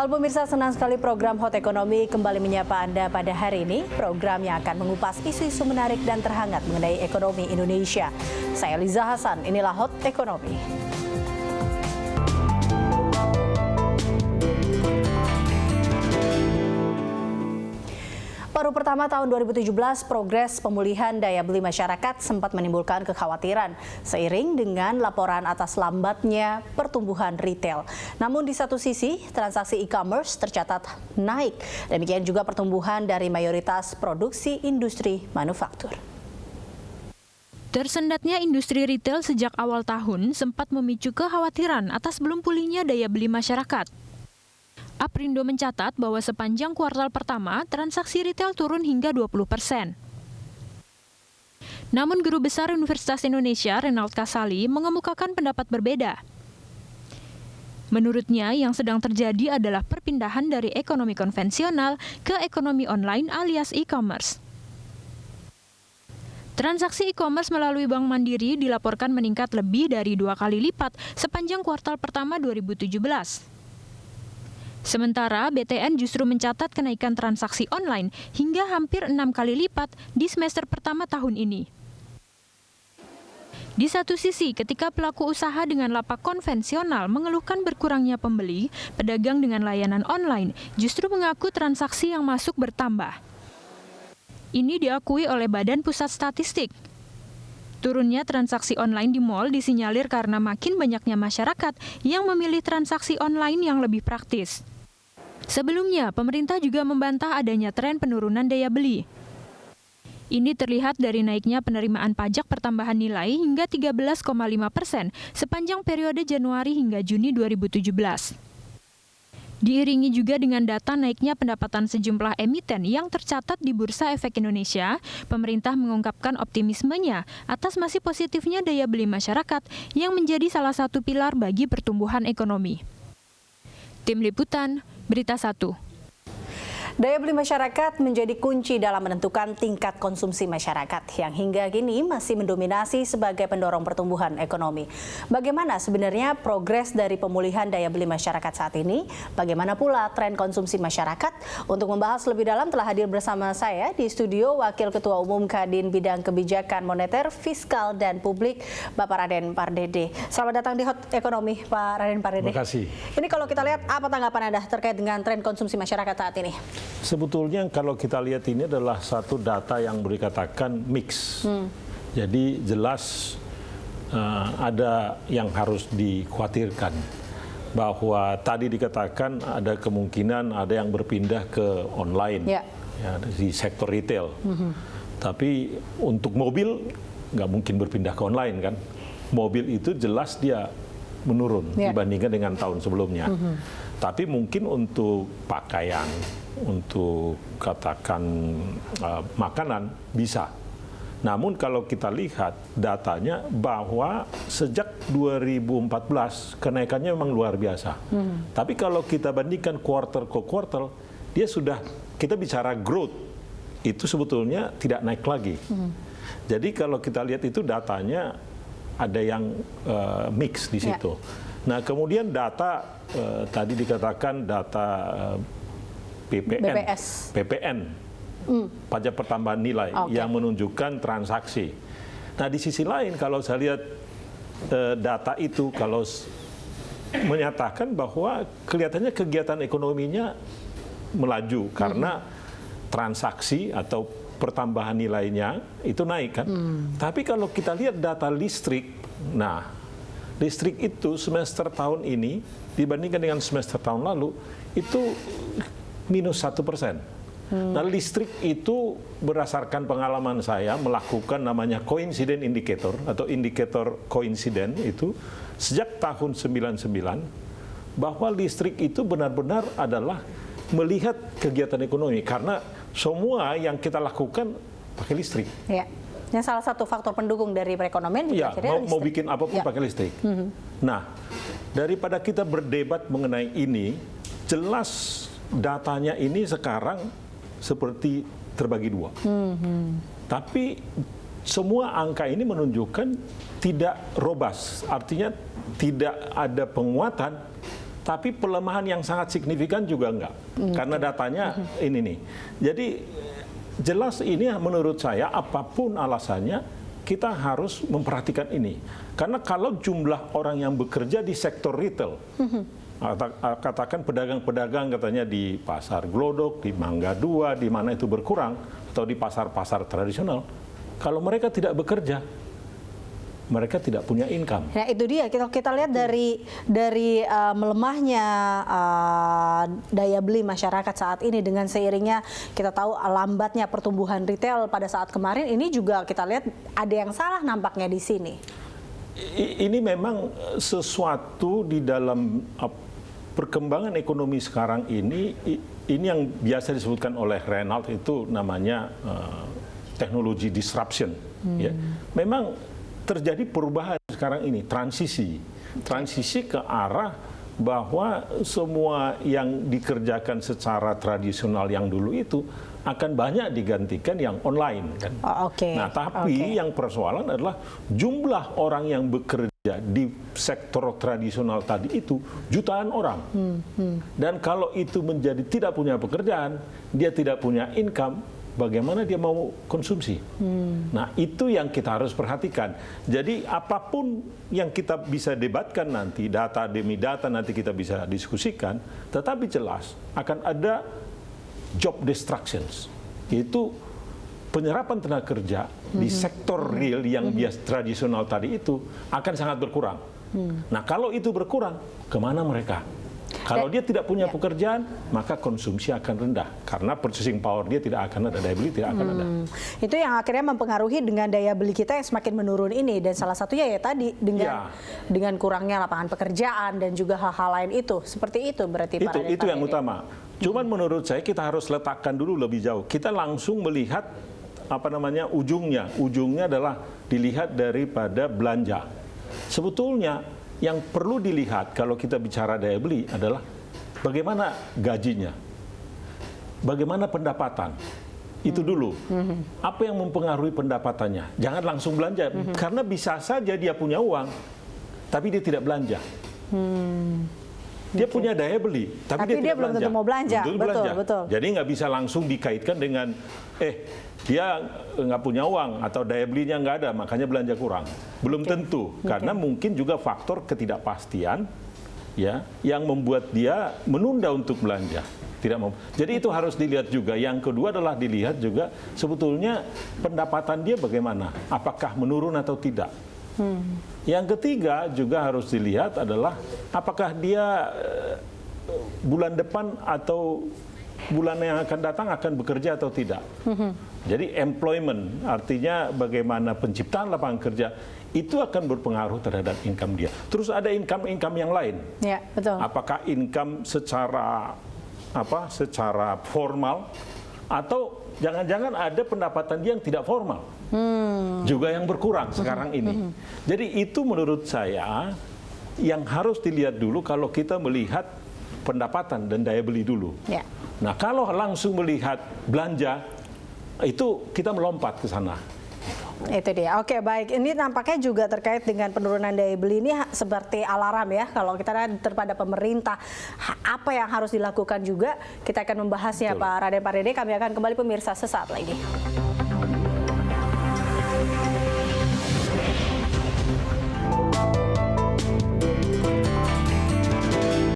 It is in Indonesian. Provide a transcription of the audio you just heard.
Halo pemirsa, senang sekali program Hot Ekonomi kembali menyapa Anda pada hari ini. Program yang akan mengupas isu-isu menarik dan terhangat mengenai ekonomi Indonesia. Saya Liza Hasan, inilah Hot Ekonomi. Baru pertama tahun 2017, progres pemulihan daya beli masyarakat sempat menimbulkan kekhawatiran seiring dengan laporan atas lambatnya pertumbuhan retail. Namun di satu sisi, transaksi e-commerce tercatat naik. Demikian juga pertumbuhan dari mayoritas produksi industri manufaktur. Tersendatnya industri retail sejak awal tahun sempat memicu kekhawatiran atas belum pulihnya daya beli masyarakat. Aprindo mencatat bahwa sepanjang kuartal pertama, transaksi retail turun hingga 20%. Namun Guru Besar Universitas Indonesia, Renald Kasali, mengemukakan pendapat berbeda. Menurutnya, yang sedang terjadi adalah perpindahan dari ekonomi konvensional ke ekonomi online alias e-commerce. Transaksi e-commerce melalui Bank Mandiri dilaporkan meningkat lebih dari 2 kali lipat sepanjang kuartal pertama 2017. Sementara BTN justru mencatat kenaikan transaksi online hingga hampir 6 kali lipat di semester pertama tahun ini. Di satu sisi, ketika pelaku usaha dengan lapak konvensional mengeluhkan berkurangnya pembeli, pedagang dengan layanan online justru mengaku transaksi yang masuk bertambah. Ini diakui oleh Badan Pusat Statistik. Turunnya transaksi online di mal disinyalir karena makin banyaknya masyarakat yang memilih transaksi online yang lebih praktis. Sebelumnya, pemerintah juga membantah adanya tren penurunan daya beli. Ini terlihat dari naiknya penerimaan pajak pertambahan nilai hingga 13,5% sepanjang periode Januari hingga Juni 2017. Diiringi juga dengan data naiknya pendapatan sejumlah emiten yang tercatat di Bursa Efek Indonesia, pemerintah mengungkapkan optimismenya atas masih positifnya daya beli masyarakat yang menjadi salah satu pilar bagi pertumbuhan ekonomi. Tim Liputan, Berita 1. Daya beli masyarakat menjadi kunci dalam menentukan tingkat konsumsi masyarakat yang hingga kini masih mendominasi sebagai pendorong pertumbuhan ekonomi. Bagaimana sebenarnya progres dari pemulihan daya beli masyarakat saat ini? Bagaimana pula tren konsumsi masyarakat? Untuk membahas lebih dalam telah hadir bersama saya di studio Wakil Ketua Umum Kadin Bidang Kebijakan Moneter, Fiskal, dan Publik, Bapak Raden Pardede. Selamat datang di Hot Ekonomi, Pak Raden Pardede. Terima kasih. Ini kalau kita lihat, apa tanggapan Anda terkait dengan tren konsumsi masyarakat saat ini? Sebetulnya kalau kita lihat ini adalah satu data yang boleh dikatakan mix. Jadi jelas ada yang harus dikhawatirkan. Bahwa tadi dikatakan ada kemungkinan ada yang berpindah ke online ya, di sektor retail. Tapi untuk mobil nggak mungkin berpindah ke online kan. Mobil itu jelas dia menurun dibandingkan dengan tahun sebelumnya. Tapi mungkin untuk pakaian, untuk katakan makanan bisa. Namun kalau kita lihat datanya bahwa sejak 2014 kenaikannya memang luar biasa. Tapi kalau kita bandingkan quarter ke quarter, dia sudah, kita bicara growth, itu sebetulnya tidak naik lagi. Jadi kalau kita lihat itu datanya ada yang mix di situ. Nah kemudian data tadi dikatakan data PPN, pajak pertambahan nilai yang menunjukkan transaksi. Nah di sisi lain kalau saya lihat data itu kalau menyatakan bahwa kelihatannya kegiatan ekonominya melaju karena transaksi atau pertambahan nilainya itu naik kan. Tapi kalau kita lihat data listrik, nah listrik itu semester tahun ini dibandingkan dengan semester tahun lalu itu minus 1%. Nah listrik itu berdasarkan pengalaman saya melakukan namanya coincident indicator atau indikator coincident itu sejak tahun 99 bahwa listrik itu benar-benar adalah melihat kegiatan ekonomi karena semua yang kita lakukan pakai listrik. Ya. Yang salah satu faktor pendukung dari perekonomian juga mau bikin apapun pakai listrik. Nah, daripada kita berdebat mengenai ini, jelas datanya ini sekarang seperti terbagi dua. Tapi semua angka ini menunjukkan tidak robust, artinya tidak ada penguatan, Tapi pelemahan yang sangat signifikan juga enggak. Karena datanya ini nih. Jadi jelas ini menurut saya apapun alasannya kita harus memperhatikan ini. Karena kalau jumlah orang yang bekerja di sektor retail, katakan pedagang-pedagang katanya di pasar Glodok, di Mangga 2, di mana itu berkurang, atau di pasar-pasar tradisional, kalau mereka tidak bekerja, mereka tidak punya income. Nah itu dia, kita lihat dari melemahnya daya beli masyarakat saat ini dengan seiringnya kita tahu lambatnya pertumbuhan retail pada saat kemarin, ini juga kita lihat ada yang salah nampaknya di sini. Ini memang sesuatu di dalam perkembangan ekonomi sekarang ini yang biasa disebutkan oleh Reynald itu namanya teknologi disruption. Ya. Memang terjadi perubahan sekarang ini, transisi ke arah bahwa semua yang dikerjakan secara tradisional yang dulu itu akan banyak digantikan yang online kan. Nah, tapi yang persoalan adalah jumlah orang yang bekerja di sektor tradisional tadi itu jutaan orang. Dan kalau itu menjadi tidak punya pekerjaan, dia tidak punya income, bagaimana dia mau konsumsi? Nah, itu yang kita harus perhatikan. Jadi apapun yang kita bisa debatkan nanti, data demi data nanti kita bisa diskusikan, tetapi jelas akan ada job destructions. Itu penyerapan tenaga kerja di sektor real yang biasa tradisional tadi itu akan sangat berkurang. Nah, kalau itu berkurang, kemana mereka? Kalau dia tidak punya pekerjaan, maka konsumsi akan rendah. Karena purchasing power dia tidak akan ada, daya beli tidak akan ada. Itu yang akhirnya mempengaruhi dengan daya beli kita yang semakin menurun ini. Dan salah satunya ya tadi, dengan kurangnya lapangan pekerjaan dan juga hal-hal lain itu. Seperti itu berarti Pak Raden. Itu yang utama. Cuman menurut saya kita harus letakkan dulu lebih jauh. Kita langsung melihat ujungnya. Ujungnya adalah dilihat daripada belanja. Sebetulnya yang perlu dilihat kalau kita bicara daya beli adalah bagaimana gajinya, bagaimana pendapatan. Itu dulu. Apa yang mempengaruhi pendapatannya? Jangan langsung belanja, karena bisa saja dia punya uang, tapi dia tidak belanja. Dia punya daya beli, tapi dia belum tentu mau belanja. Betul. Jadi nggak bisa langsung dikaitkan dengan dia nggak punya uang atau daya belinya nggak ada, makanya belanja kurang. Belum tentu, karena mungkin juga faktor ketidakpastian ya yang membuat dia menunda untuk belanja. Tidak mau. Jadi itu harus dilihat juga. Yang kedua adalah dilihat juga sebetulnya pendapatan dia bagaimana, apakah menurun atau tidak. Yang ketiga juga harus dilihat adalah apakah dia bulan depan atau bulan yang akan datang akan bekerja atau tidak. Jadi employment artinya bagaimana penciptaan lapangan kerja itu akan berpengaruh terhadap income dia. Terus ada income yang lain. Ya, betul. Apakah income secara formal atau jangan-jangan ada pendapatan dia yang tidak formal. Juga yang berkurang sekarang ini. Jadi itu menurut saya yang harus dilihat dulu kalau kita melihat pendapatan dan daya beli dulu. Ya. Nah, kalau langsung melihat belanja, itu kita melompat ke sana. Itu dia. Oke, baik. Ini nampaknya juga terkait dengan penurunan daya beli ini seperti alarm ya. Kalau kita lihat terhadap pemerintah, apa yang harus dilakukan juga, kita akan membahasnya Pak Raden. Kami akan kembali pemirsa sesaat lagi.